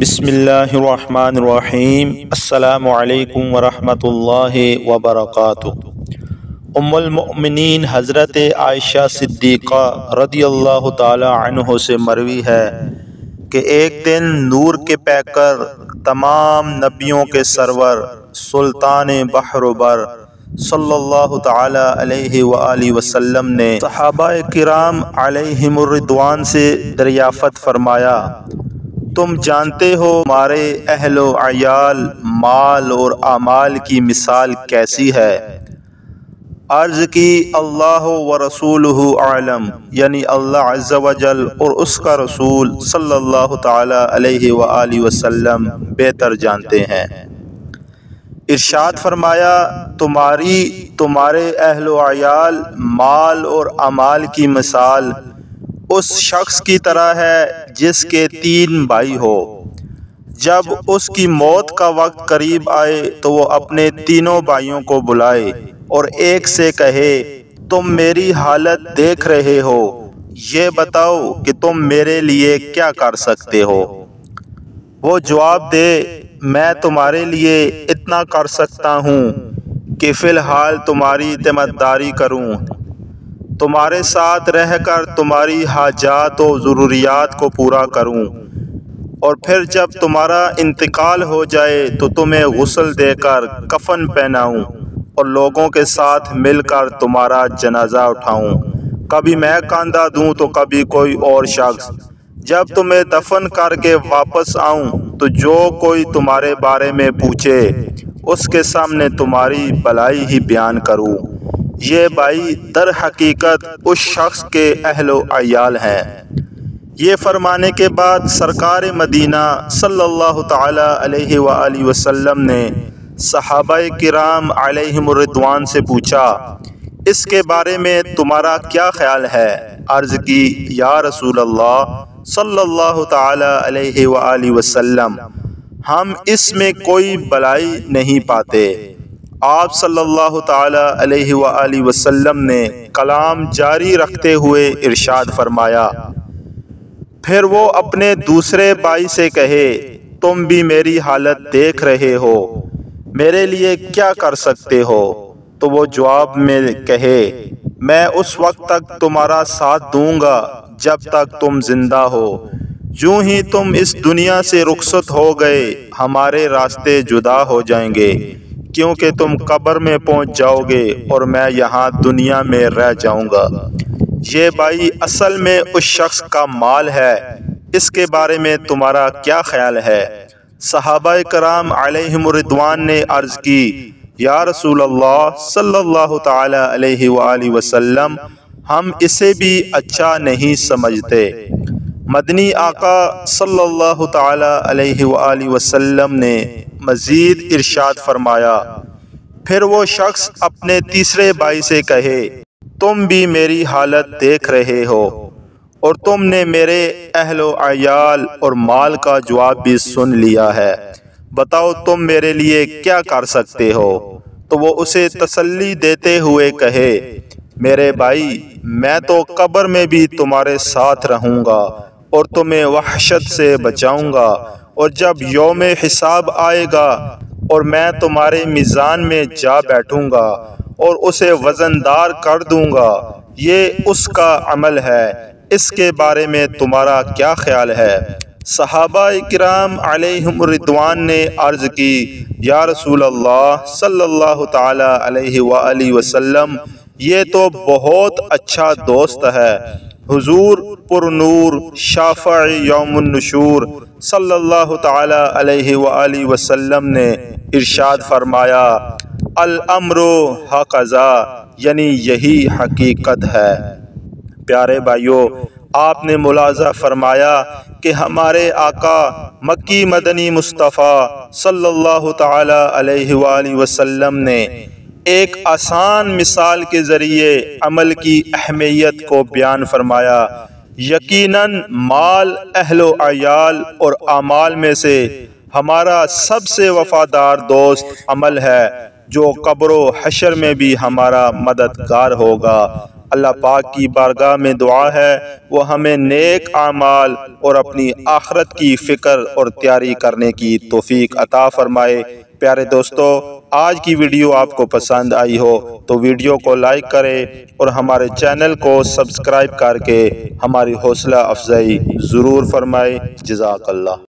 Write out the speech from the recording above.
بسم اللہ الرحمن الرحیم۔ السلام علیکم ورحمۃ اللہ وبرکاتہ۔ ام المؤمنین حضرت عائشہ صدیقہ رضی اللہ تعالی عنہ سے مروی ہے کہ ایک دن نور کے پیکر تمام نبیوں کے سرور سلطان بحر و بر صلی اللہ تعالی علیہ وآلہ وسلم نے صحابہ کرام علیہم الرضوان سے دریافت فرمایا، تم جانتے ہو ہمارے اہل و عیال، مال اور اعمال کی مثال کیسی ہے؟ عرض کی اللہ و رسولہ اعلم، یعنی اللہ عز و جل اور اس کا رسول صلی اللہ تعالی علیہ وآلہ وسلم بہتر جانتے ہیں۔ ارشاد فرمایا، تمہارے اہل و عیال، مال اور اعمال کی مثال اس شخص کی طرح ہے جس کے 3 بھائی ہو۔ جب اس کی موت کا وقت قریب آئے تو وہ اپنے تینوں بھائیوں کو بلائے اور ایک سے کہے، تم میری حالت دیکھ رہے ہو، یہ بتاؤ کہ تم میرے لیے کیا کر سکتے ہو؟ وہ جواب دے، میں تمہارے لیے اتنا کر سکتا ہوں کہ فی الحال تمہاری تیمارداری کروں، تمہارے ساتھ رہ کر تمہاری حاجات و ضروریات کو پورا کروں، اور پھر جب تمہارا انتقال ہو جائے تو تمہیں غسل دے کر کفن پہناؤں اور لوگوں کے ساتھ مل کر تمہارا جنازہ اٹھاؤں، کبھی میں کاندھا دوں تو کبھی کوئی اور شخص۔ جب تمہیں دفن کر کے واپس آؤں تو جو کوئی تمہارے بارے میں پوچھے اس کے سامنے تمہاری بھلائی ہی بیان کروں۔ یہ بھائی در حقیقت اس شخص کے اہل و عیال ہیں۔ یہ فرمانے کے بعد سرکار مدینہ صلی اللہ تعالی علیہ وآلہ وسلم نے صحابہ کرام علیہم الرضوان سے پوچھا، اس کے بارے میں تمہارا کیا خیال ہے؟ عرض کی، یا رسول اللہ صلی اللہ تعالی علیہ وآلہ وسلم، ہم اس میں کوئی بھلائی نہیں پاتے۔ آپ صلی اللہ تعالی علیہ وآلہ وسلم نے کلام جاری رکھتے ہوئے ارشاد فرمایا، پھر وہ اپنے دوسرے بھائی سے کہے، تم بھی میری حالت دیکھ رہے ہو، میرے لیے کیا کر سکتے ہو؟ تو وہ جواب میں کہے، میں اس وقت تک تمہارا ساتھ دوں گا جب تک تم زندہ ہو، یوں ہی تم اس دنیا سے رخصت ہو گئے ہمارے راستے جدا ہو جائیں گے، کیونکہ تم قبر میں پہنچ جاؤ گے اور میں یہاں دنیا میں رہ جاؤں گا۔ یہ بھائی اصل میں اس شخص کا مال ہے، اس کے بارے میں تمہارا کیا خیال ہے؟ صحابہ کرام علیہم الرضوان نے عرض کی، یا رسول اللہ صلی اللہ تعالی علیہ وآلہ وسلم، ہم اسے بھی اچھا نہیں سمجھتے۔ مدنی آقا صلی اللہ تعالی علیہ وآلہ وسلم نے مزید ارشاد فرمایا، پھر وہ شخص اپنے تیسرے بھائی سے کہے، تم بھی میری حالت دیکھ رہے ہو اور تم نے میرے اہل و عیال اور مال کا جواب بھی سن لیا ہے، بتاؤ تم میرے لیے کیا کر سکتے ہو؟ تو وہ اسے تسلی دیتے ہوئے کہے، میرے بھائی، میں تو قبر میں بھی تمہارے ساتھ رہوں گا اور تمہیں وحشت سے بچاؤں گا، اور جب یوم حساب آئے گا اور میں تمہارے میزان میں جا بیٹھوں گا اور اسے وزندار کر دوں گا، یہ اس کا عمل ہے، اس کے بارے میں تمہارا کیا خیال ہے؟ صحابہ کرام علیہم الرضوان نے عرض کی، یا رسول اللہ صلی اللہ تعالی علیہ وآلہ وسلم، یہ تو بہت اچھا دوست ہے۔ حضور پر نور شافع یوم النشور صلی اللہ تعالی علیہ وآلہ وسلم نے ارشاد فرمایا، الامر ھکذا، یعنی یہی حقیقت ہے۔ پیارے بھائیو، آپ نے ملاحظہ فرمایا کہ ہمارے آقا مکی مدنی مصطفیٰ صلی اللہ تعالی علیہ وآلہ وسلم نے ایک آسان مثال کے ذریعے عمل کی اہمیت کو بیان فرمایا۔ یقیناً مال، اہل و عیال اور اعمال میں سے ہمارا سب سے وفادار دوست عمل ہے جو قبر و حشر میں بھی ہمارا مددگار ہوگا۔ اللہ پاک کی بارگاہ میں دعا ہے وہ ہمیں نیک اعمال اور اپنی آخرت کی فکر اور تیاری کرنے کی توفیق عطا فرمائے۔ پیارے دوستو، آج کی ویڈیو آپ کو پسند آئی ہو تو ویڈیو کو لائک کریں اور ہمارے چینل کو سبسکرائب کر کے ہماری حوصلہ افزائی ضرور فرمائے۔ جزاک اللہ۔